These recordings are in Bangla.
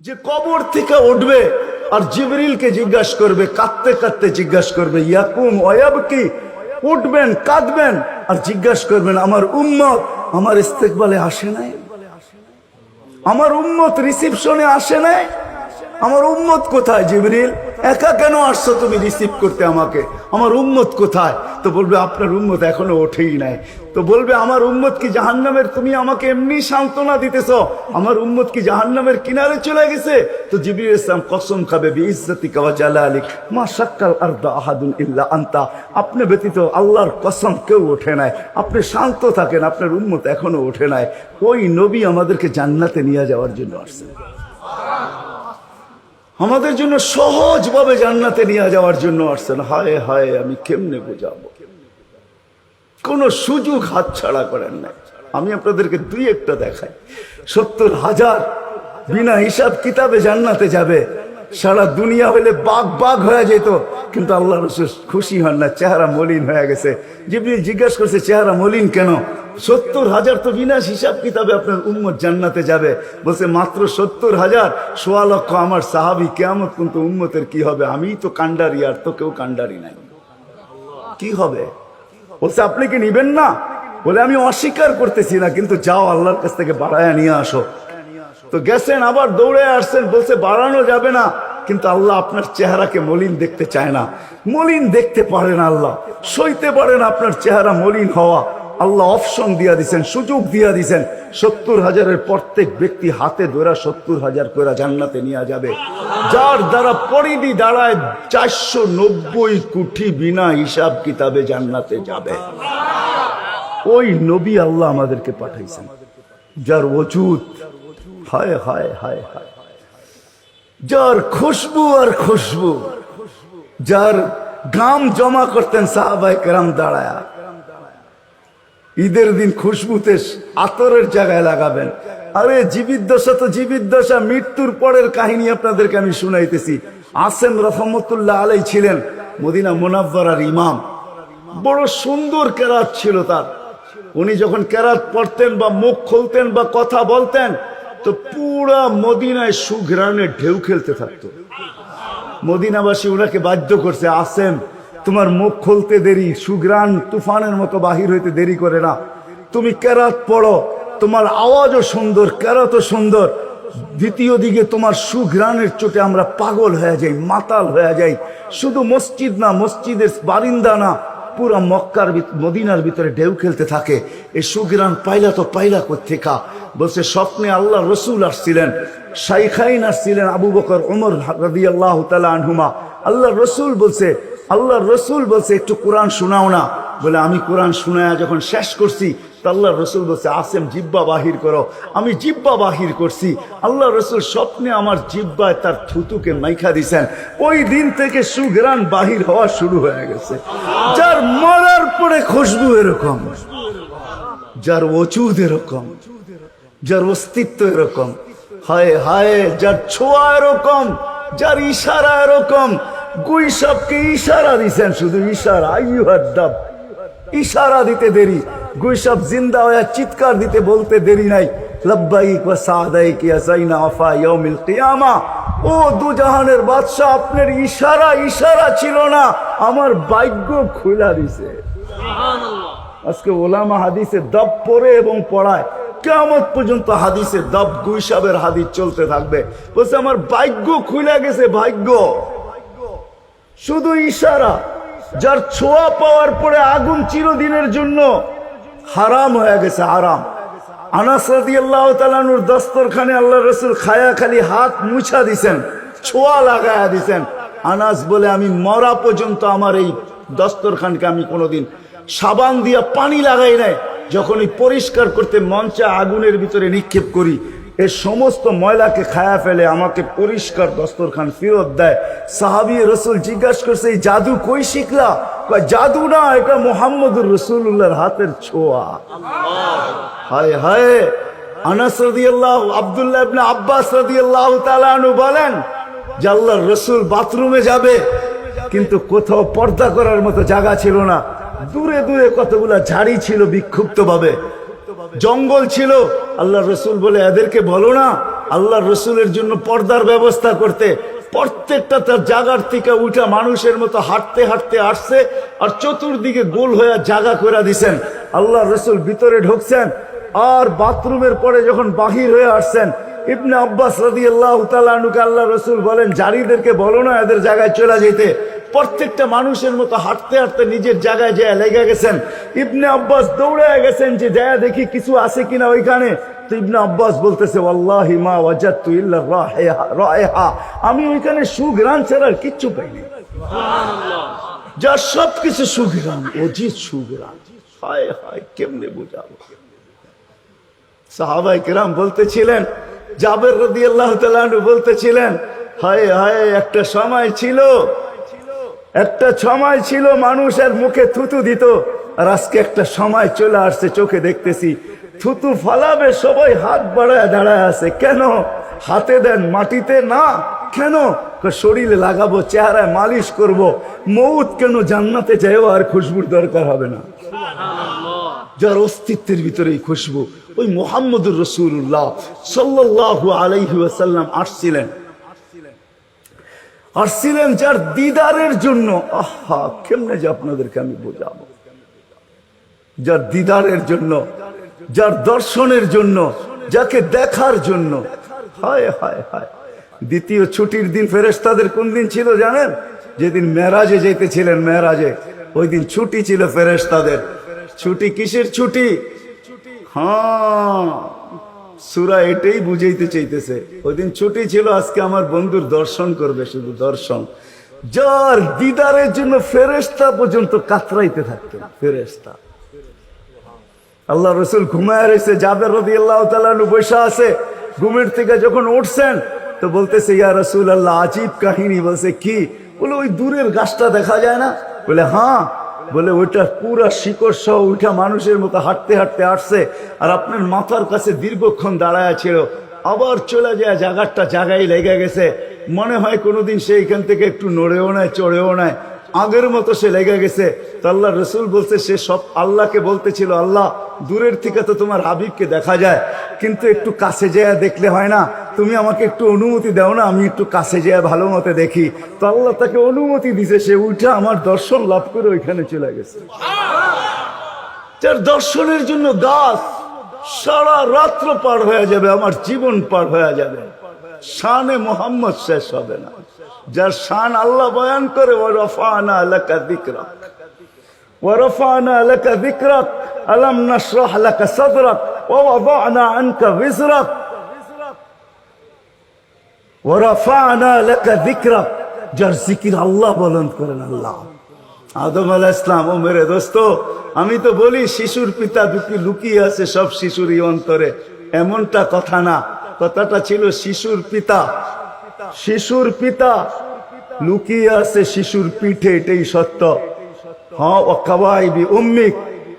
যে কবর থেকে উঠবে আর জিবরিলকে জিজ্ঞাসা করবে, কাঁদতে কাঁদতে জিজ্ঞাসা করবে, ইয়াকুম ওয়ায়াবকি, উঠবেন কাঁদবেন আর জিজ্ঞাসা করবেন আমার উম্মত আমার ইস্তেকবালে আসে নাই, আমার উম্মত রিসিপশনে আসে নাই, আমার উম্মত কোথায়? জিবরিল একা কেন আসছো তুমি রিসিভ করতে আমাকে? আমার উম্মত কোথায়? তো বলবে আপনার উম্মত এখনো ওঠেই নাই। তো বলবে আমার উম্মত কি জাহান্নামের? তুমি আমাকে এমনি সান্ত্বনা দিতেছো, আমার উম্মত কি জাহান্নামের কিনারে চলে গেছে? তো জিবরিল ইসলাম কসম খাবে বিইজ্জতিকা ওয়া জালালিক মা শাক্কাল আরদা আহাদুন ইল্লা আনতা, আপনি ব্যতীত আল্লাহর কসম কেউ ওঠে নাই, আপনি শান্ত থাকেন, আপনার উম্মত এখনো ওঠে নাই। ওই নবী আমাদেরকে জান্নাতে নিয়ে যাওয়ার জন্য আসছেন, আমাদের জন্য সহজভাবে জান্নাতে নিয়ে যাওয়ার জন্য আসছেন। হায় হায় আমি কেমনে বোঝাবো, কোন সুযোগ হাতছাড়া করেন না। আমি আপনাদেরকে দুই একটা দেখাই। 70,000 বিনা হিসাব কিতাবে জান্নাতে যাবে। সারা দুনিয়া হলে বাগ বাগ হয়ে যেত, কিন্তু আল্লাহ রাসূল খুশি হন না, চেহারা মলিন হয়ে গেছে। জিবরিল জিজ্ঞাসা করছে চেহারা মলিন কেন? 70,000 তো বিনা হিসাব কিতাবে আপনার উম্মত জান্নাতে যাবে। বলছে মাত্র 70,000, 1.25 লক্ষ আমার সাহাবী, কিয়ামত পর্যন্ত উম্মতের কি হবে? আমিই তো কান্ডারি, আর তো কেউ কান্ডারি নাই, কি হবে? বলছে আপনি কি নিবেন না? বলে আমি অস্বীকার করতেছি না, কিন্তু যাও আল্লাহর কাছ থেকে বাড়ায়া নিয়ে আসো। তো গেছেন, আবার দৌড়ে আসছেন, বলছে বাড়ানো যাবে না, কিন্তু আল্লাহ আপনার চেহারাকে মলিন দেখতে চায় না, মলিন দেখতে পারেন আল্লাহ, সইতে পারেন আপনার চেহারা মলিন হওয়া। আল্লাহ অপশন দিয়া দিছেন, সুযোগ দিয়া দিছেন। 70,000-এর প্রত্যেক ব্যক্তি হাতে ধরা 70,000 করে জান্নাতে নিয়ে যাবে, যার দ্বারা পরিধি দাঁড়ায় 490 কোটি বিনা হিসাব কিতাবে জান্নাতে যাবে। ওই নবী আল্লাহ আমাদেরকে পাঠাইছেন, যার ওজুদ হায় হায় হায় হায়, যার খুশবু আর খুশবু, যার গাম জমা করতেন সাহাবায়ে কেরাম দাঁড়ায়া। ঈদের দিন খুশবুতে আতরের জায়গায় লাগাবেন। আরে জীবিত দশা তো জীবিত দশা, মৃত্যুর পরের কাহিনী আপনাদেরকে আমি শুনাইতেছি। আসেম রহমতুল্লাহ আলাই ছিলেন মদিনা মুনাওয়ারার ইমাম, বড় সুন্দর কেরাত ছিল তার। উনি যখন কেরাত পড়তেন বা মুখ খুলতেন বা কথা বলতেন, তো পুরা মদিনায় সুঘ্রাণে ঢেউ খেলতে থাকতো। মদিনাবাসী ওনাকে বাধ্য করছে, আসেম তোমার মুখ খুলতে দেরি, সুঘ্রাণ তুফানের মতো বাহির হইতে দেরি করে না, তুমি কেরাত পড়ো, তোমার আওয়াজও সুন্দর, কেরাতও সুন্দর, দ্বিতীয় দিকে তোমার সুঘ্রাণের চোটে আমরা পাগল হয়ে যাই, মাতাল হয়ে যাই। শুধু মসজিদ না, মসজিদের বারিন্দা না, পুরা মক্কার মদিনার ভিতরে ঢেউ খেলতে থাকে। এই সুঘ্রাণ পাইলা তো পাইলা কোত্থেকা? বলছে স্বপ্নে আল্লাহ রসুল আসছিলেন, শাইখাইন আসছিলেন, আবু বকর ওমর রাদিয়াল্লাহু তাআলা আনহুমা। আল্লাহ রসুল বলছে একটু কোরআন শোনাও না। বলে আমি কোরআন শোনায়া যখন শেষ করছি, তো আল্লাহ রসুল বলছে আসেম জিব্বা বাহির করো। আমি জিব্বা বাহির করছি, আল্লাহ রসুল স্বপ্নে আমার জিব্বায় তার থুতুকে মাইখা দিছেন। ওই দিন থেকে সুঘ্রাণ বাহির হওয়া শুরু হয়ে গেছে। যার মরার পরে খুশবু এরকম, যার ওজুদ এরকম, যার অস্তিত্ব এরকম, হায় হায়, যার ছোঁয়া এরকম, যার ইশারা এরকম। গুই সবকে ইশারা দিছেন, শুধু ইশারা, আইয়ুহাদ দাব, ইশারা দিতে দেরি। গুই সব জিন্দা হয়ে চিৎকার দিতে বলতে দেরি নাই, লব্বাইক ওয়া সাদাইক ইয়া যাইনা ওয়াফা ইয়াউমিল কিয়ামা। ও দুজাহানের বাদশা, আপনার ইশারা ইশারা ছিল না, আমার ভাগ্য খুলা দিছে। সুবহানাল্লাহ। আজকে ওলামা হাদিসে দব পড়ে এবং পড়ায়, কিয়ামত পর্যন্ত হাদিসে দব গুই সাহেবের হাদিস চলতে থাকবে। বলছে আমার ভাগ্য খুলে গেছে, ভাগ্য। শুধু ইশারা, যার ছোঁয়া পাওয়ার পরে আগুন চিরদিনের জন্য হারাম হয়ে গেছে, হারাম। আনাস রাদিয়াল্লাহু তাআলা আনহুর দস্তরখানে আল্লাহ রাসূল খায়া খালি হাত মুছা দিছেন, ছোঁয়া লাগায়া দিছেন। আনাস বলে আমি মরা পর্যন্ত আমার এই দস্তরখানকে আমি কোনোদিন সাবান দিয়া পানি লাগাই নাই। যখনই পরিষ্কার করতে মঞ্চে আগুনের ভিতরে নিক্ষেপ করি, এ সমস্ত ময়লাকে খায়া ফেলে, আমাকে পরিষ্কার দস্তরখান ফেরত দেয়। সাহাবী রাসূল জিজ্ঞাসা করছে এই জাদু কই শিখলা? কয় জাদু না, এটা মুহাম্মদুর রাসূলুল্লাহর হাতের ছোঁয়া। হায় হায়। আনাস রাদিয়াল্লাহু, আব্দুল্লাহ ইবনে আব্বাস রাদিয়াল্লাহু তাআলা আনহু বলেন যে আল্লাহর রাসূল বাথরুমে যাবে, কিন্তু কোথাও পর্দা করার মতো জায়গা ছিল না। দূরে দূরে কতগুলা ঝাড়ি ছিল, বিক্ষুব্ধ ভাবে জঙ্গল ছিল। আল্লাহ রসুল বলে এদেরকে বলো না আল্লাহ রসুলের জন্য পর্দার ব্যবস্থা করতে। প্রত্যেকটা তার জায়গার থেকে উঠা মানুষের মতো হাঁটতে হাঁটতে আসছে, আর চতুর্দিকে গোল হয়ে জায়গা করে দিছেন। আল্লাহ রসুল ভিতরে ঢুকছেন, আর বাথরুমের পরে যখন বাহির হয়ে আসছেন, ইবনে আব্বাস রাদিয়াল্লাহু তাআলা আনহুকে আল্লাহ রসুল বলেন, জারিদেরকে বলো না এদের জায়গায় চলে যেতে। প্রত্যেকটা মানুষের মতো হাঁটতে হাঁটতে নিজের জায়গায় যায় লেগে গেছেন। ইবনে আব্বাস দৌড়ে গেছেন যে যায় দেখি কিছু আছে কিনা ওইখানে। তো ইবনে আব্বাস বলতেছে, ওয়াল্লাহি মা ওয়াজাদতু ইল্লা রায়হা, আমি ওইখানে সুঘ্রাণ ছাড়া আর কিচ্ছু পাইনি। যার সবকিছু সুঘ্রাণ, অজিত সুঘ্রাণ। হায় হায়, কেমনে বুঝাবো? সাহাবায়ে কেরাম বলতেছিলেন, জাবের রাদিয়াল্লাহু তাআলা আনহু বলতেছিলেন, হায় হায়, একটা সময় ছিল মানুষের মুখে থুতু দিত, আর আজকে একটা সময় চলে আসছে, চোখে দেখতেছি থুতু ফালাবে সবাই হাত বাড়ায় দাঁড়ায় আছে। কেন? হাতে দেন, মাটিতে না। কেন? শরীরে লাগাবো, চেহারায় মালিশ করব। মৌত কেন? জান্নাতে যাইও আর খুশবুর দরকার হবে না। যার অস্তিত্বের ভিতরেই খুশবু, ওই মুহাম্মদুর রাসূলুল্লাহ সাল্লাল্লাহু আলাইহি ওয়াসাল্লাম আসছিলেন যার দিদারের জন্য। আহা, কেমনে যে আপনাদেরকে আমি বোঝাবো। যার দিদারের জন্য, যার দর্শনের জন্য, যাকে দেখার জন্য। হায় হায় হায়। দ্বিতীয় ছুটির দিন ফেরেশতাদের কোন দিন ছিল জানেন? যেদিন মেরাজে যেতেছিলেন, মেরাজে ওই দিন ছুটি ছিল ফেরেশতাদের। ছুটি কিসের ছুটি? হ্যাঁ, সূরা এটাই বুঝাইতে চাইতেছে। ওই দিন ছুটি ছিল, আজকে আমার বন্ধুর দর্শন করবে, শুধু দর্শন। যার দিদারের জন্য ফেরেশতা পর্যন্ত কাতরাইতে থাকতেন। ফেরেশতা, আল্লাহ রসুল ঘুমায় রয়েছে, জাবের রাদিয়াল্লাহু তাআলা আনহু বসে আছে। ঘুমের থেকে যখন উঠছেন তো বলতেছে, ইয়া রাসূলুল্লাহ, আজীব কাহিনী। বলছে, কি? বলে, ওই দূরের গাছটা দেখা যায় না? বলে, হ্যাঁ। বলে, ওইটা পুরা শিকড় সহ উঠা মানুষের মতো হাঁটতে হাঁটতে আসছে, আর আপনার মাথার কাছে দীর্ঘক্ষণ দাঁড়ায় ছিল, আবার চলে যায়, জায়গায় লেগে গেছে। মনে হয় কোনোদিন সে এখান থেকে একটু নড়েও নাই, চড়েও নাই, আগের মতো সে লেগে গেছে। তো আল্লাহ রসুল বলছে, সে সব আল্লাহকে বলতেছিল, আল্লাহ, দূরের থেকে তো তোমার হাবিবকে দেখা যায়, কিন্তু একটু কাছে যেয়ে দেখলে হয় না? তুমি আমাকে একটু অনুমতি দাও না, আমি একটু কাছে যেয়ে ভালো মতো দেখি। তো আল্লাহ তাকে অনুমতি দিছে, সে উঠে আমার দর্শন লাভ করে ওইখানে চলে গেছে। যার দর্শনের জন্য গাছ সারা রাত্র পার হয়ে যাবে, আমার জীবন পার হয়ে যাবে, শানে মোহাম্মদ শেষ হবে না। যার শান আল্লাহ বয়ান করে, ওয়ারাফানা লাকা যিকরাক, ওয়ারাফানা লাকা যিকরাক, আলাম নাশরাহ লাকা সাদরাক, ওয়া ওয়াদানা আনকা বিজরাক, ওয়ারাফানা লাকা যিকরাক। যার জিকির আল্লাহ বলন্দ করেন আল্লাহ। আদম আলাইহিস সালাম, ও মেরে দোস্ত, আমি তো বলি শিশুর পিতা লুকিয়ে আছে সব শিশুরই অন্তরে, এমনটা কথা না। কথাটা ছিল শিশুর পিতা। শিশুর পিতা লুকিয়ে আছে শিশুর পিঠে, এটাই সত্য। হ্যাঁ, ও কাওয়াইবি উম্মিক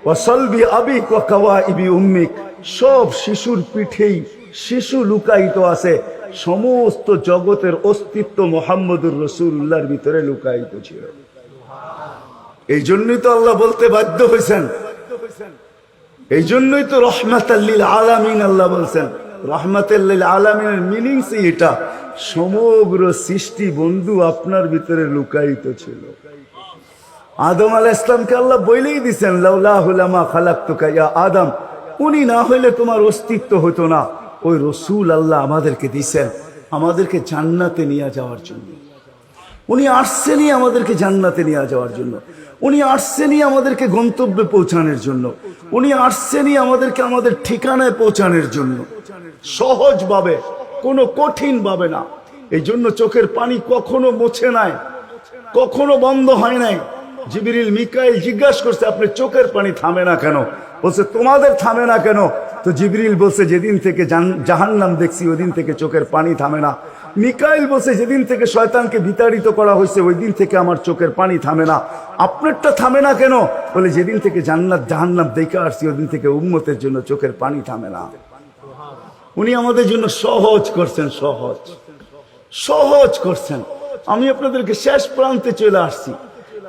ও সলবি আবিক ও কাওয়াইবি উম্মিক, সব শিশুর পিঠেই শিশু লুকায়িত আছে। সমস্ত জগতের অস্তিত্ব মুহাম্মদুর রাসূলুল্লাহর ভিতরে লুকায়িত ছিল। এই জন্যই তো আল্লাহ বলতে বাধ্য হয়েছেন, এই জন্যই তো রহমাতাল লিল আলামিন আল্লাহ বলছেন। রহমাতাল লিল আলামিনের মিনিংস এটা, সমগ্র সৃষ্টি বন্ধু আপনার ভিতরে লুকায়িত ছিল। আদম আলাইহিস সালামকে আল্লাহ বলেই দিয়েছেন, লাউলাহু লামা খালাকতুকা ইয়া আদম, উনি না হইলে তোমার অস্তিত্ব হতো না। ওই রসূল আল্লাহ আমাদেরকে দিয়েছেন আমাদেরকে জান্নাতে নিয়ে যাওয়ার জন্য। উনি আসছেনই আমাদেরকে জান্নাতে নিয়ে যাওয়ার জন্য। উনি আসছেনই আমাদেরকে গন্তব্যে পৌঁছানোর জন্য। উনি আসছেনই আমাদেরকে আমাদের ঠিকানায় পৌঁছানোর জন্য, সহজভাবে, কোনো কঠিন ভাবে না। এই জন্য চোখের পানি কখনো মুছে নাই, কখনো বন্ধ হয় নাই। জিবরিল মিকাইল জিজ্ঞাসা করছে, আপনি চোখের পানি থামে না কেন? বলছে, তোমাদের থামে না কেন? তো জিবরিল বলছে, যেদিন থেকে জাহান্নাম দেখছি ওই দিন থেকে চোখের পানি থামে না। মিকাইল বলছে, যেদিন থেকে শয়তানকে বিতাড়িত করা হয়েছে ওই দিন থেকে আমার চোখের পানি থামে না। আপনারটা থামে না কেন? বলে, যেদিন থেকে জান্নাত জাহান্নাম দেখে আসছি ওই দিন থেকে উম্মতের জন্য চোখের পানি থামে না। উনি আমাদের জন্য সহজ করছেন, সহজ করছেন। আমি আপনাদেরকে শেষ প্রান্তে চলে আসছি।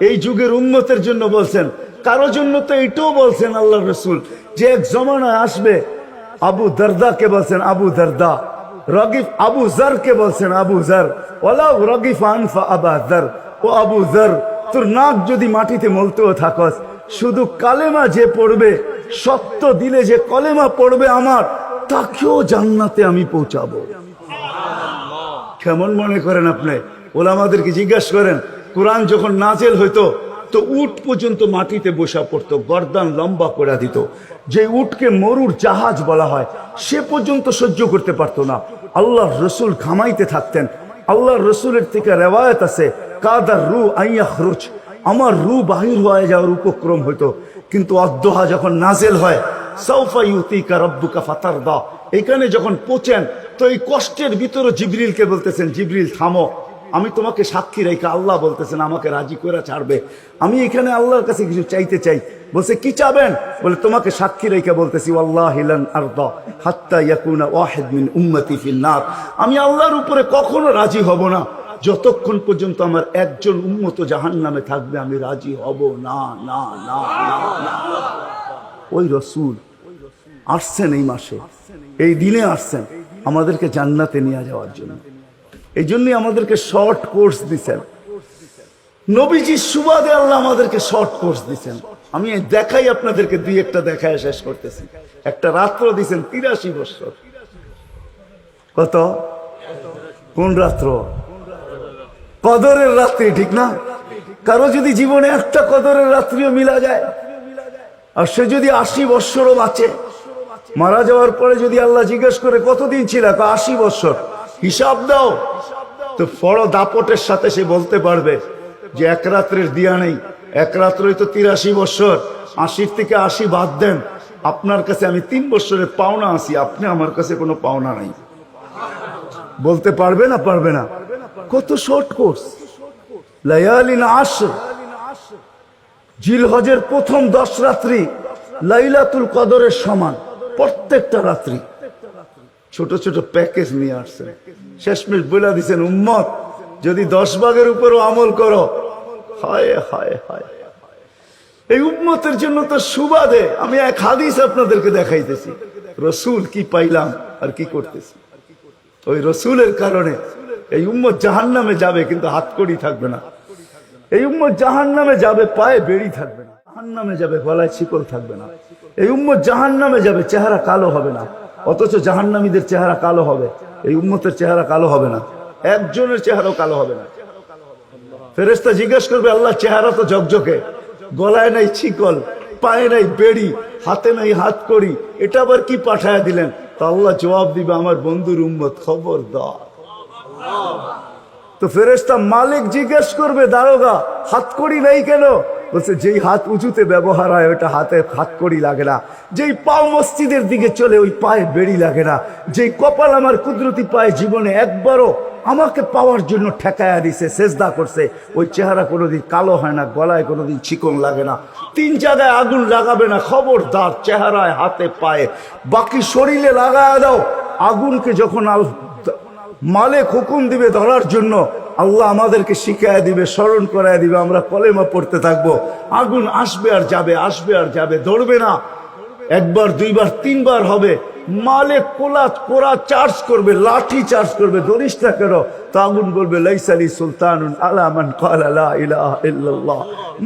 এই যুগের উম্মতের জন্য বলছেন, কারো জন্য তো এটাও বলছেন আল্লাহ রসুল, যে এক জমানা আসবে। আবু দারদাকে বলছেন, আবু দারদা, রগিফ আবু জারকে বলছেন, আবু জার ওয়ালাউ রগিফ আনফা আবা জার, ও আবু জার তোর নাক যদি মাটিতে মলতেও থাকস, শুধু কালেমা যে পড়বে, সত্য দিলে যে কলেমা পড়বে আমার, তাকেও জান্নাতে আমি পৌঁছাবো। কেমন মনে করেন আপনি? ওলামাদেরকে জিজ্ঞাসা করেন, কোরআন যখন নাজেল হইতো তো উট পর্যন্ত মাটিতে বসা পড়তো, গর্দান লম্বা করে দিত। যে উটকে মরুর জাহাজ বলা হয় সে পর্যন্ত সহ্য করতে পারতো না। আল্লাহর রসুল ঘামাইতে থাকতেন। আল্লাহর রসুলের থেকে রেওয়ায়ত আছে, কাদার রু আইয়াখরুজ, আমার রু বাহির হয়ে যাওয়ার উপক্রম হইতো। কিন্তু অদ্দোহা যখন নাজেল হয়, সাউফা ইউতিকা রব্বুকা ফাতারদা, এখানে যখন পৌঁছেন তো এই কষ্টের ভিতরে জিবরিলকে বলতেছেন, জিবরিল থামো, আমি তোমাকে সাক্ষী রেখে, আল্লাহ বলতেছেন আমাকে রাজি করে ছাড়বে, আমি এখানে আল্লাহর কাছে কিছু চাইতে চাই। বলছে কি চাবেন? বলে তোমাকে সাক্ষী রেখে বলতেছি, ওয়াল্লাহি লান আরদা হাত্তা ইয়াকুনা ওয়াহিদ মিন উম্মতি ফিন নার, আমি আল্লাহর উপরে কখনো রাজি হব না যতক্ষণ পর্যন্ত আমার একজন উম্মত জাহান্নামে থাকবে, আমি রাজি হব না, না, না, না, না। ওই রসুল আসছেন এই মাসে, এই দিনে আসছেন আমাদেরকে জান্নাতে নিয়ে যাওয়ার জন্য। এই জন্যই আমাদেরকে শর্ট কোর্স দিচ্ছেন, নবীজির সুবাদে আল্লাহ আমাদেরকে শর্ট কোর্স দিচ্ছেন। আমি দেখাই আপনাদেরকে, দুই একটা দেখায় শেষ করতেছি। একটা রাত্র দিচ্ছেন 83 বছর। কত? কোন রাত্র? কদরের রাত্রি, ঠিক না? কারো যদি জীবনে একটা কদরের রাত্রিও মিলা যায়, আর সে যদি 80 বৎসরও বাঁচে, মারা যাওয়ার পরে যদি আল্লাহ জিজ্ঞেস করে কতদিন ছিল, 80 বৎসর, হিসাব দাও, তো বড় দাপটের সাথে সে বলতে পারবে যে এক রাত্রের দিয়া নেই, এক রাত্রই তো 83 বৎসর, 80 থেকে 80 বাদ দেন, আপনার কাছে আমি 3 বৎসরের পাওনা আছি, আপনি আমার কাছে কোনো পাওনা নাই। বলতে পারবে না? পারবে না। কত শর্ট কোর্স। লায়ালিন আশর, জিলহজের প্রথম 10 রাত্রি লাইলাতুল কদরের সমান, প্রত্যেকটা রাত্রি। ছোট ছোট প্যাকেজ নিয়ে আসছেন, শেষমেশ বলে দিচ্ছেন, উম্মত যদি 10 ভাগের উপরও আমল করো, হায় হায় হায়। এই উম্মতের জন্য তো সুবাদে আমি এক হাদিস আপনাদেরকে দেখাইতেছি, রসুল কি পাইলাম আর কি করতেছি। ওই রসুলের কারণে এই উম্মত জাহান্নামে যাবে, কিন্তু হাতকড়ি থাকবে না। এই উম্মত জাহান্নামে যাবে, পায়ে বেড়ি থাকবে না। জাহান্নামে যাবে, গলায় শিকল থাকবে না। এই উম্মত জাহান্নামে যাবে, চেহারা কালো হবে না। অথচ জাহান্নামীদের চেহারা কালো হবে, এই উম্মতের চেহারা কালো হবে না, একজনের চেহারাও কালো হবে না। ফেরেশতা জিজ্ঞেস করবে, আল্লাহ চেহারা তো ঝকঝকে, গলায় নাই শিকল, পায়ে নাই বেড়ি, হাতে নাই হাতকড়ি, এটা আবার কি পাঠায় দিলেন? তো আল্লাহ জবাব দিবে, আমার বন্ধুর উম্মত, খবরদার। তো ফেরেশতা মালিক জিজ্ঞেস করবে, দারোগা হাতকড়ি নাই কেন? বলছে, যেই হাত উঁচুতে ব্যবহার হয় ওটা হাতে হাতকড়ি লাগে না, যেই পাও মসজিদের দিকে চলে ওই পায়ে বেড়ি লাগে না, যেই কপাল আমার কুদরতি পায়ে জীবনে একবারও আমাকে পাওয়ার জন্য ঠেকায়া দিছে, সেজদা করছে, ওই চেহারা কোনোদিন কালো হয় না, গলায় কোনোদিন চিকন লাগে না, 3 জায়গায় আগুন লাগাবে না। খবরদার, চেহারায়, হাতে, পায়ে, বাকি শরীরে লাগায়া দাও। আগুনকে যখন মালিক হুকুম দিবে ধরার জন্য, আল্লাহ আমাদেরকে শিখায় দিবে, স্মরণ করায় দিবে, আমরা কলেমা পড়তে থাকবো, আগুন আসবে আর যাবে, আসবে আর যাবে, ধরবে না। 1 বার 2 বার 3 বার হবে, মালিক কোরা চার্জ করবে, লাঠি চার্জ করবে, ধরিস না কেন? তো আগুন বলবে, লাইসালি সুলতানুন আলা মান ক্বালা লা ইলাহা ইল্লাল্লাহ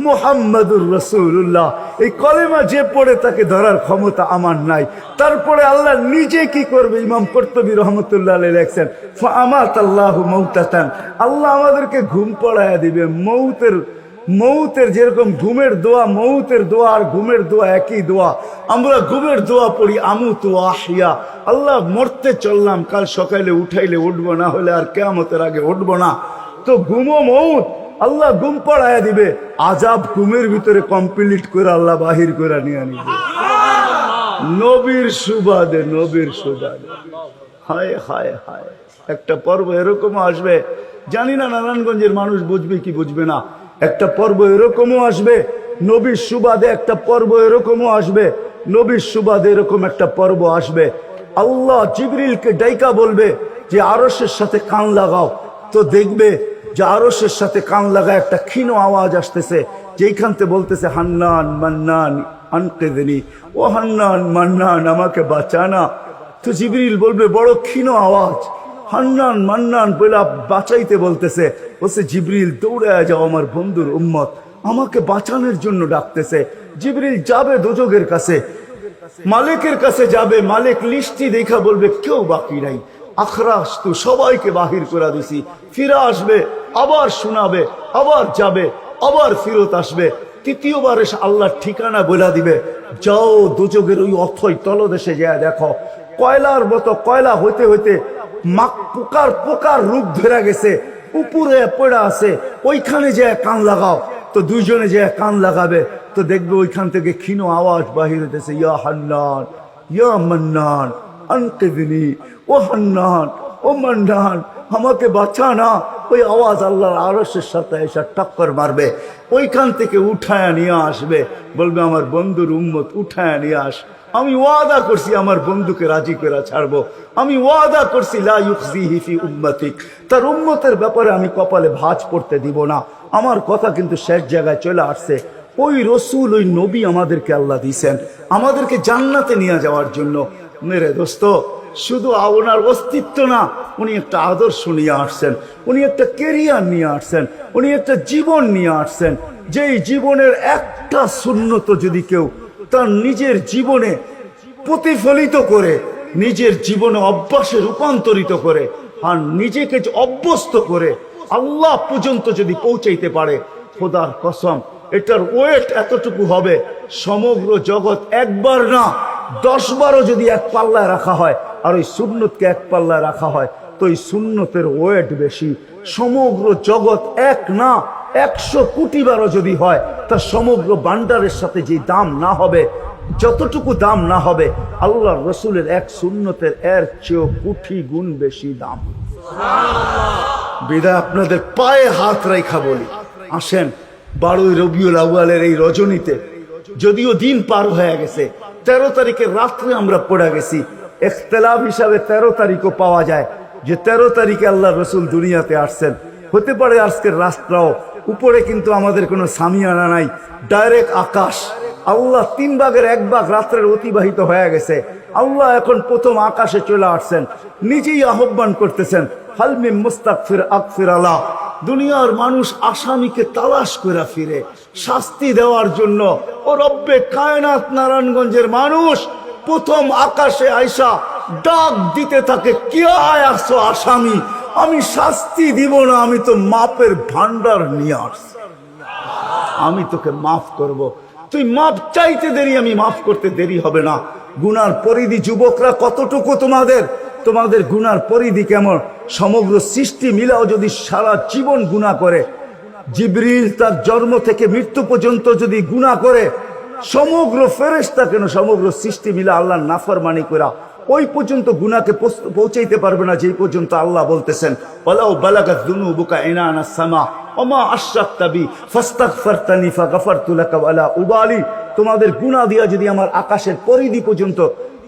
মুহাম্মাদুর রাসূলুল্লাহ। এই কলেমা যে পড়ে তাকে ধরার ক্ষমতা আমার নাই। তারপরে আল্লাহ নিজে কি করবে? ইমাম কুরতুবী রাহমাতুল্লাহ আলাইহি লেখেন, ফাআমাতাল্লাহু মাউতাতান, আল্লাহ আমাদেরকে ঘুম পড়ায়া দিবে। মৌতের যেরকম ঘুমের দোয়া, মৌতের দোয়া আর ঘুমের দোয়া একই দোয়া। আমরা ঘুমের দোয়া পড়ি, আমুতু আহিয়া, আল্লাহ মরতে চললাম, কাল সকালে উঠাইলে উঠবো, না হলে আর কিয়ামতের আগে উঠবো না। তো ঘুমো মৌত, আল্লাহ ঘুম পড়ায়া দিবে, আজাব ঘুমের ভিতরে কমপ্লিট করে আল্লাহ বাহির করে নিয়ে নিবে। নবীর সুবাদে, নবীর সুবাদে। হায় হায় হায়, একটা পর্ব এরকমও আসবে, জানি না নারায়ণগঞ্জের মানুষ বুঝবে কি বুঝবে না। একটা পর্ব এরকমও আসবে নবীর সুবাদে, একটা পর্ব এরকমও আসবে নবীর সুবাদে, এরকম একটা পর্ব আসবে। আল্লাহ জিবরিলকে ডাইকা বলবে যে আরশের সাথে কান লাগাও, তো দেখবে যে আরশের সাথে কান লাগায় একটা ক্ষীণ আওয়াজ আসতেছে, যেইখান থেকে বলতেছে, হান্নান মান্নান আনকিযনি, ও হান্নান মান্নান আমাকে বাঁচানা। তো জিবরিল বলবে বড় ক্ষীণ আওয়াজ, হান্নান মান্নান বলে বাঁচাইতে বলতেছে। বলছে জিবরিল দৌড়ায় যাও, আমার বন্ধুর উম্মত আমাকে বাঁচানোর জন্য ডাকতেছে। জিবরিল যাবে দোজখের কাছে, মালিকের কাছে যাবে। মালিক লিস্টি দেখা বলবে কেউ বাকি নাই, আখরাস তো সবাইকে বাহির করে দিছি। ফিরে আসবে, আবার শোনাবে, আবার যাবে, আবার ফিরত আসবে। তৃতীয়বার এসে আল্লাহর ঠিকানা বলে দিবে, যাও দোজখের ওই অথই তলদেশে যায় দেখো, কয়লার মতো কয়লা হইতে হইতে পোকার পোকার রূপ ধরে গেছে, উপরে পড়া আছে, ওইখানে যে কান লাগাও। তো দুইজনে যে কান লাগাবে, তো দেখবে ওইখান থেকে ক্ষীণ আওয়াজ বাহির হইতেছে, ইয়া হান্নান ইয়া মান্নান আনকিযনি, ও হান্নান ও মান্নান আমাকে বাঁচা না। ওই আওয়াজ আল্লাহর আরশের সাথে এসে টক্কর মারবে, ওইখান থেকে উঠায় নিয়ে আসবে। বলবে আমার বন্ধুর উম্মত উঠায় নিয়ে আস, আমি ওয়াদা করছি আমার বন্ধুকে রাজি করে ছাড়বো, আমি ওয়াদা করছি লা ইউখজিহি ফি উম্মতিক, তার উম্মতের ব্যাপারে আমি কপালে ভাঁজ পড়তে দিব না। আমার কথা কিন্তু শেষ জায়গায় চলে আসছে। ওই রসুল, ওই নবী আমাদেরকে আল্লাহ দিয়েছেন আমাদেরকে জান্নাতে নিয়ে যাওয়ার জন্য। মেরে দোস্ত, শুধু ওনার অস্তিত্ব না, উনি একটা আদর্শ নিয়ে আসছেন, উনি একটা কেরিয়ার নিয়ে আসছেন, উনি একটা জীবন নিয়ে আসছেন। যেই জীবনের একটা সুন্নত যদি কেউ তার নিজের জীবনে প্রতিফলিত করে, নিজের জীবনে অভ্যাসে রূপান্তরিত করে, আর নিজেকে অভ্যস্ত করে আল্লাহ পর্যন্ত যদি পৌঁছাইতে পারে, খোদার কসম এটার ওয়েট এতটুকু হবে, সমগ্র জগৎ একবার না 10 বারও যদি এক পাল্লায় রাখা হয়, আর ওই সুন্নতকে এক পাল্লায় রাখা হয়, তো এই সুন্নতের ওয়েট বেশি। সমগ্র জগৎ এক না 100 কোটি বারও যদি হয়, তা সমগ্র বান্ডারের সাথে যে দাম না হবে, যতটুকু দাম না হবে, আল্লাহর রসুলের এক সুন্নতের এর চেয়েও কোটি গুণ বেশি দাম। বিদায় আপনাদের পায়ে হাত রাখা বলি, আসেন 12ই রবিউল আউয়ালের এই রজনীতে, যদিও দিন পার হয়ে গেছে, 13 তারিখের রাত্রে আমরা পড়ে গেছি। ইখতিলাফ হিসাবে 13 তারিখও পাওয়া যায়, যে 13 তারিখে আল্লাহ রসুল দুনিয়াতে আসছেন। হতে পারে আজকের রাস্তাও উপরে, কিন্তু আমাদের কোনো সামিয়ানা নাই, ডাইরেক্ট আকাশ। আল্লাহ 3 ভাগের 1 ভাগ রাত্রের অতিবাহিত হয়ে গেছে। আল্লাহ এখন প্রথম আকাশে চলে আসছেন, নিজেই আহ্বান করতেছেন, হাল মিন মুস্তাগফির আগফির আলা। দুনিয়ার মানুষ আসামিকে তালাশ করে ফিরে শাস্তি দেওয়ার জন্য। ও রব্বে কায়নাত নারায়ণগঞ্জের মানুষ প্রথম আকাশে আইসা ডাক দিতে থাকে, কে আসছো আসামি, আমি শাস্তি দিব না, আমি তো মাপের ভান্ডার নিয়ে আসছি, আমি তোকে মাফ করব। তুই মাপ চাইতে দেরি, আমি মাফ করতে দেরি হবে না। গুনার পরিধি যুবকরা কতটুকু তোমাদের গুনার পরিধি কেমন? সমগ্র সৃষ্টি মিলাও যদি সারা জীবন গুনাহ করে, জিবরিল তার জন্ম থেকে মৃত্যু পর্যন্ত যদি গুনাহ করে, সমগ্র ফেরেশতা কেন সমগ্র সৃষ্টি মিলা আল্লাহর নাফরমানি করা ওই পর্যন্ত গুনাহকে পৌঁছাইতে পারবে না, যেই পর্যন্ত আল্লাহ বলতেছেন ওয়ালাউ বালাগাত যুনুবুকা ইনানাস সামা ওমা আশরাকতা বি ফাস্তাগফারতানি ফাগফারতু লাকা ওয়ালা উবালি। তোমাদের গুনাহ দিয়া যদি আমার আকাশের পরিধি পর্যন্ত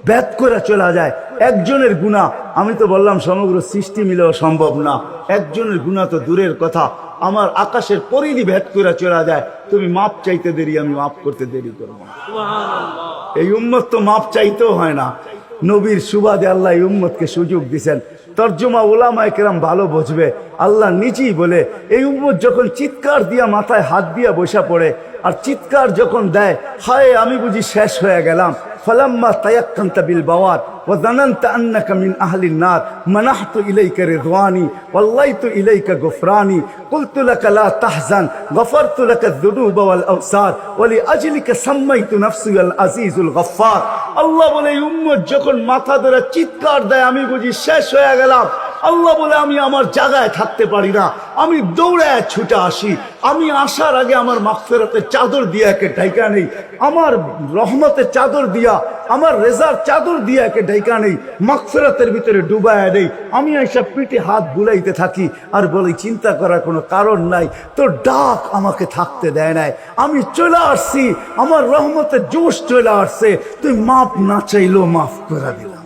ভেদ করে চলা যায়, একজনের গুনাহ, আমি তো বললাম সমগ্র সৃষ্টি মিলেও সম্ভব না, একজনের গুনাহ তো দূরের কথা, আমার আকাশের পরিধি ভেদ করে চলা যায়। তুমি মাপ চাইতে দেরি, আমি মাফ করতে দেরি করবো না। এই উম্মত তো মাপ চাইতেও হয় না, নবীর সুবাদে আল্লাহ এই উম্মতকে সুযোগ দিছেন। তর্জমা ওলামায়ে কেরাম ভালো বুঝবে। আল্লাহ নিজেই বলে, এই উম্মত যখন চিৎকার দিয়া মাথায় হাত দিয়া বসা পড়ে, আর চিৎকার যখন দেয়, হায় আমি বুঝি শেষ হয়ে গেলাম, ফালাম্মা তায়াক্কানতা বিল বাওয়ার ওয়া যানানতা আন্নাকা মিন আহলিন নার মানাহতু ইলাইকা রিদওয়ানি ওয়াল্লাইতু ইলাইকা গুফরানি কুলতু লাকা লা তাহজান গফারতু লাকা যুনুবা ওয়াল আওসার ওয়া লিআজলিকা সাম্মাইতু নাফসি আল আজিজুল গফফার। আল্লাহ বলে, এই উম্মত যখন মাথা ধরে চিৎকার দেয়, আমি বুঝি শেষ হয়ে গেলাম। আল্লাহ বলে, আমি আমার জায়গায় থাকতে পারি না, আমি দৌড়ায় ছুটে আসি। আমি আসার আগে আমার মাগফিরাতের চাদর দিয়া একে ঢাইকা নেই, আমার রহমতের চাদর দিয়া, আমার রেজার চাদর দিয়া একে ঢাইকা নেই, মাগফিরাতের ভিতরে ডুবায়া নেই। আমি এইসব পিঠে হাত বুলাইতে থাকি আর বলি, চিন্তা করার কোনো কারণ নাই, তোর ডাক আমাকে থাকতে দেয় নাই, আমি চলে আসছি, আমার রহমতের জোশ চলে আসছে, তুই মাফ না চাইলেও মাফ করে দিলাম।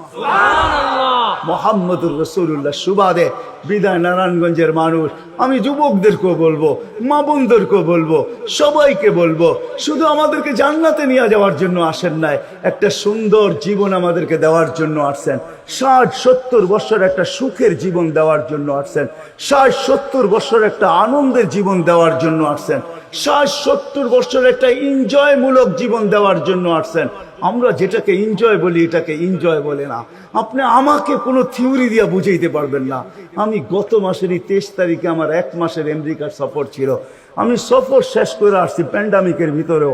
মোহাম্মদুর রাসূলুল্লাহ সুবাদে বিদায় নারায়ণগঞ্জের মানুষ, আমি যুবকদেরকেও বলবো, মা বোনদেরকেও বলবো, সবাইকে বলবো, শুধু আমাদেরকে জান্নাতে নিয়ে যাওয়ার জন্য আসেন নাই, একটা সুন্দর জীবন আমাদেরকে দেওয়ার জন্য আসছেন। 60-70 বছর একটা সুখের জীবন দেওয়ার জন্য আসছেন। 60-70 বছর একটা আনন্দের জীবন দেওয়ার জন্য আসছেন। 60-70 বছর একটা এনজয়মূলক জীবন দেওয়ার জন্য আসছেন। আমরা যেটাকে এনজয় বলি এটাকে এনজয় বলে না। আপনি আমাকে কোনো থিওরি দিয়ে বুঝাইতে পারবেন না। আমি গত মাসেরই 23 তারিখে আমার 1 মাসের আমেরিকার সফর ছিল। আমি সফর শেষ করে আসছি প্যান্ডামিকের ভিতরেও,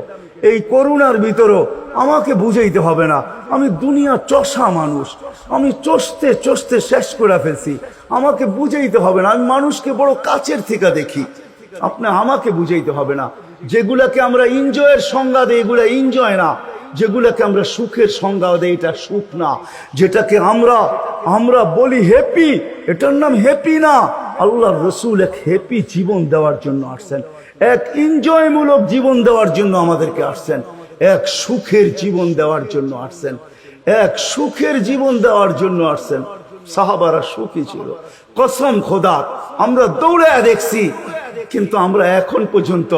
এই করোনার ভিতরেও। আমাকে বুঝাইতে হবে না, আমি দুনিয়া চষা মানুষ, আমি চষতে চষতে শেষ করে ফেলছি। আমাকে বুঝাইতে হবে না, আমি মানুষকে বড় কাছের থেকে দেখি। আপনি আমাকে বুঝাইতে হবে না। যেগুলাকে আমরা এনজয়ের সংজ্ঞা দিই এগুলা এনজয় না, যেগুলাকে আমরা সুখের সংজ্ঞা দেই এটা সুখ না। যেটাকে আমরা বলি হ্যাপি, এটার নাম হ্যাপি না। আল্লাহর রাসূল এক হ্যাপি জীবন দেওয়ার জন্য আসছেন, এক এনজয়মূলক জীবন দেওয়ার জন্য আমাদেরকে আসছেন, এক সুখের জীবন দেওয়ার জন্য আসছেন, এক সুখের জীবন দেওয়ার জন্য আসছেন। সাহাবারা সুখী ছিল, কসম খোদা। আমরা দৌড়ায় দেখছি, কিন্তু আমরা এখন পর্যন্ত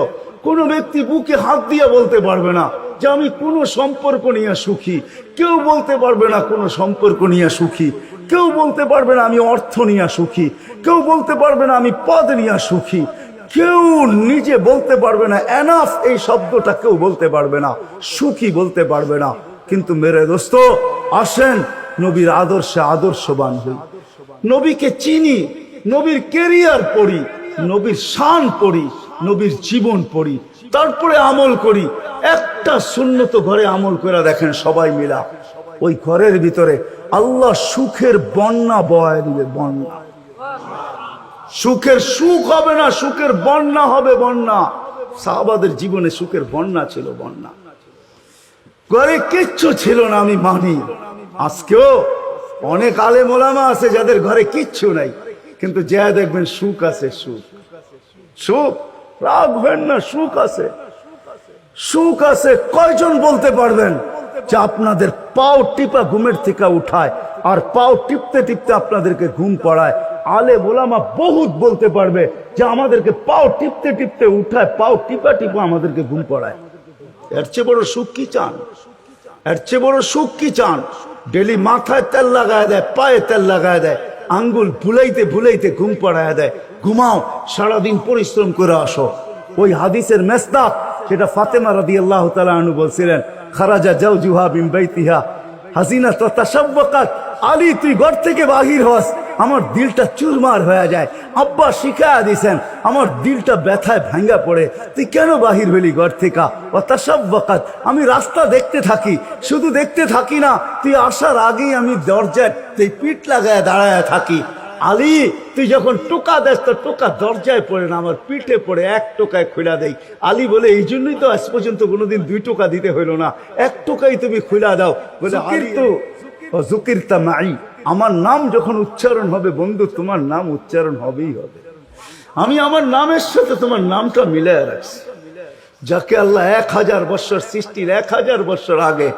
কোনো ব্যক্তি বুকে হাত দিয়ে বলতে পারবে না যে আমি কোনো সম্পর্ক নিয়ে সুখী। কেউ বলতে পারবে না কোনো সম্পর্ক নিয়ে সুখী। কেউ বলতে পারবে না আমি অর্থ নিয়ে সুখী। কেউ বলতে পারবে না আমি পদ নিয়ে সুখী। কেউ নিজে বলতে পারবে না এনাফ, এই শব্দটা কেউ বলতে পারবে না, সুখী বলতে পারবে না। কিন্তু মেরে দোস্ত, আসেন নবীর আদর্শে আদর্শবান হই, নবীকে চিনি, নবীর কেরিয়ার পড়ি, নবীর শান পড়ি, নবীর জীবন পড়ি, তারপরে আমল করি। একটা সুন্নত ঘরে আমল করে দেখেন সবাই মিলা, ওই ঘরের ভিতরে আল্লাহ সুখের বন্যা বয় দিবে। বন্যা, সুখের সুখ হবে না, সুখের বন্যা হবে। বন্যা, সাহাবাদের জীবনে সুখের বন্যা ছিল। বন্যা, ঘরে কিচ্ছু ছিল না, আমি মানি। আজকেও অনেক আলেম ওলামা আছে যাদের ঘরে কিচ্ছু নাই, কিন্তু যা দেখবেন সুখ আছে। সুখ, সুখ, রাগ হবেন না, সুখ আছে, সুখ আছে। কয়জন বলতে পারবেন যে আপনাদের পাও টিপা ঘুমের থেকে উঠায় আর পাও টিপতে টিপতে আপনাদেরকে ঘুম পড়ায়? আলেম ওলামা বহুত বলতে পারবে যে আমাদেরকে পাও টিপতে টিপতে উঠায়, পাও টিপা টিপা আমাদেরকে ঘুম পড়ায়। এর চেয়ে বড় সুখ কি চান? এর চেয়ে বড় সুখ কি চান? ডেলি মাথায় তেল লাগায় দেয়, পায়ে তেল লাগায় দেয়, আঙ্গুল ভুলাইতে ভুলাইতে ঘুম পড়ায় দেয়। ঘুমাও, সারাদিন পরিশ্রম করে আসো। ওই হাদিসের মেসদাক, সেটা ফাতেমা রাদিয়াল্লাহু তাআলা আনহু বলছিলেন, খারাজা জাওজুহা মিন বাইতিহা হাসিনা তাতাশাব্বাকাত। আলী, তুই ঘর থেকে বাহির হস, আমার দিলটা চুরমার হয়ে যায়। আব্বা শিখায়া দিছেন, আমার দিলটা ব্যথায় ভাঙ্গা পড়ে। তুই কেন বাহির হলি ঘর থেকে? তাতাশাব্বাকাত, আমি রাস্তা দেখতে থাকি, শুধু দেখতে থাকি না, তুই আসার আগেই আমি দরজায় তুই পিঠ লাগায় দাঁড়ায় থাকি। আলী, তুই যখন টোকা দেস তো টোকা দরজায় পড়ে না, আমার পিঠে পড়ে, 1 টোকায় খুলা দেই। আলী বলে, এই জন্যই তো আজ পর্যন্ত কোনোদিন 2 টোকা দিতে হইল না, 1 টোকাই তুমি খুলা দাও। বলে, যুকিরতা মাই, আমার নাম যখন উচ্চারণ হবে বন্ধু, তোমার নাম উচ্চারণ হবেই হবে। আমি আমার নামের সাথে তোমার নামটা মিলায় রাখছি। যাকে আল্লাহ 1000 বছর সৃষ্টির 1000 বছর আগে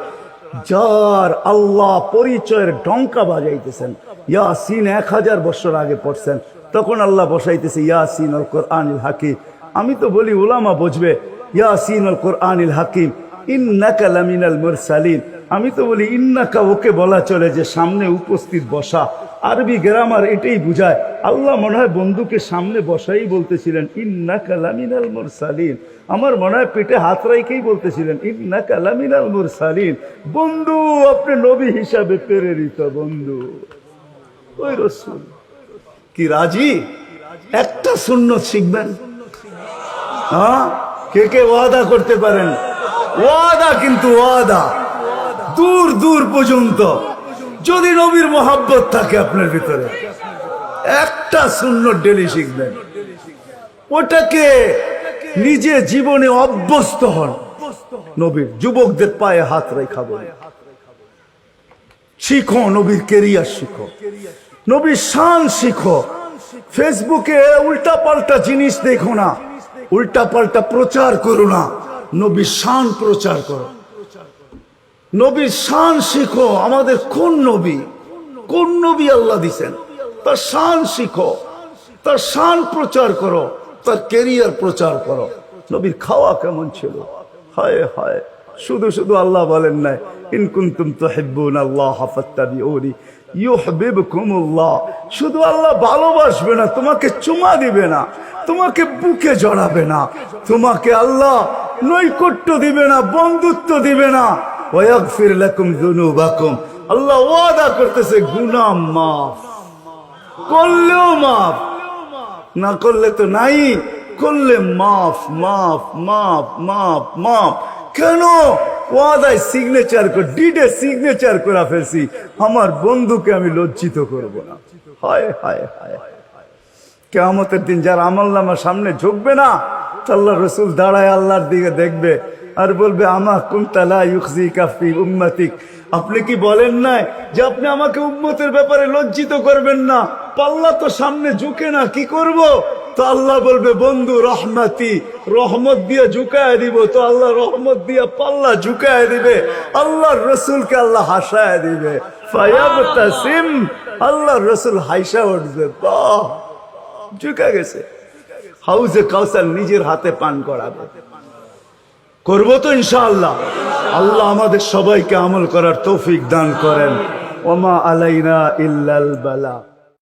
যার আল্লাহ পরিচয়ের ডঙ্কা বাজাইতেছেন, ইয়াসিন 1000 বছর আগে পড়ছেন, তখন আল্লাহ বসাইতেছে ইয়াসিন আল কোরআনিল হাকিম। আমি তো বলি উলামা বুঝবে, ইয়াসিন আল কোরআনিল হাকিম ইন্নাকা লামিনাল মুরসালিন। আমি তো বলি ইন্নাকা ওকে বলা চলে যে সামনে উপস্থিত বসা, আরবি গ্রামার এটাই বুঝায়। আল্লাহ মনে হয় বন্ধুকে সামনে বসাই বলতেছিলেন ইন্নাকা লামিনাল মুরসালিন। আমার মনে হয় পেটে হাত রাইকেই বলতেছিলেন ইন্নাকা লামিনাল মুরসালিন। বন্ধু, আপনি নবী হিসাবে প্রেরিত বন্ধু। ওই রাসূল কি রাজি? একটা সুন্নত শিখবেন। হ্যাঁ, কে কে ওয়াদা করতে পারেন? ওয়াদা, কিন্তু ওয়াদা দূর দূর পর্যন্ত। যদি নবীর মোহাব্বত থাকে আপনার ভিতরে, একটা সুন্নত ডেলি শিখবেন, ওটাকে নিজে জীবনে অভ্যস্ত হন। নবীর যুবকদের পায়ে হাত রেখা বলে শিখো, নবীর কেরিয়ার শিখো, নবীর শান শিখো। ফেসবুকে উল্টা পাল্টা জিনিস দেখো না, উল্টা পাল্টা প্রচার করো না, নবীর শান প্রচার করো, নবীর শান শিখো। আমাদের কোন নবী? কোন নবী আল্লাহ দিছেন, তার শান শিখো, তার শান প্রচার করো, তার কেরিয়ার প্রচার করো। নবীর খাওয়া কেমন ছিল, হায় হায়। শুধু শুধু আল্লাহ বলেন নাই ইন কুনতুম তুহিব্বুনাল্লাহ ফাত্তাবিউনি ইউহিব্বুকুমুল্লাহ। শুধু আল্লাহ ভালোবাসবে না, তোমাকে চুমা দিবে না, তোমাকে বুকে জড়াবে না, তোমাকে আল্লাহ নৈকট্য দিবে না, বন্ধুত্ব দিবে না। ওয়াগফির লাকুম যুনুবাকুম, আল্লাহ ওয়াদা করতেছে গুনাহ মাফ করলেও মাফ, না করলে তো নাই, করলে মাফ মাফ মাফ মাফ মাফ। কেন? ওয়াদায় সিগনেচার করে, ডিডে সিগনেচার করে ফেলছি, আমার বন্ধুকে আমি লজ্জিত করব না। হায় হায় হায়। কিয়ামতের দিন যার আমলনামার সামনে ঝুঁকবে না, আল্লাহ রসুল দাঁড়ায় আল্লাহর দিকে দেখবে আর বলবে আমা কুনতা লা ইউখজিকা ফি উম্মতিক, আপনি কি বলেন নাই যে আপনি আমাকে উম্মতের ব্যাপারে লজ্জিত করবেন না? পাল্লা তো সামনে ঝুঁকে না, কি করব? তো আল্লাহ বলবে বন্ধু রহমতি, রহমত দিয়ে ঝুঁকায় দিব। তো আল্লাহ রহমত দিয়ে পাল্লা ঝুঁকায় দিবে, আল্লাহর রসুলকে আল্লাহ হাসায় দিবে। ফায়াবতাসিম, আল্লাহর রসুল হাইসা উঠবে, বাহ ঝুঁকা গেছে। হাউজে কাউসার নিজের হাতে পান করাবে। করবো তো ইনশাআল্লাহ। আল্লাহ আমাদের সবাইকে আমল করার তৌফিক দান করেন। ওমা আলাইনা ইল্লাল বালা।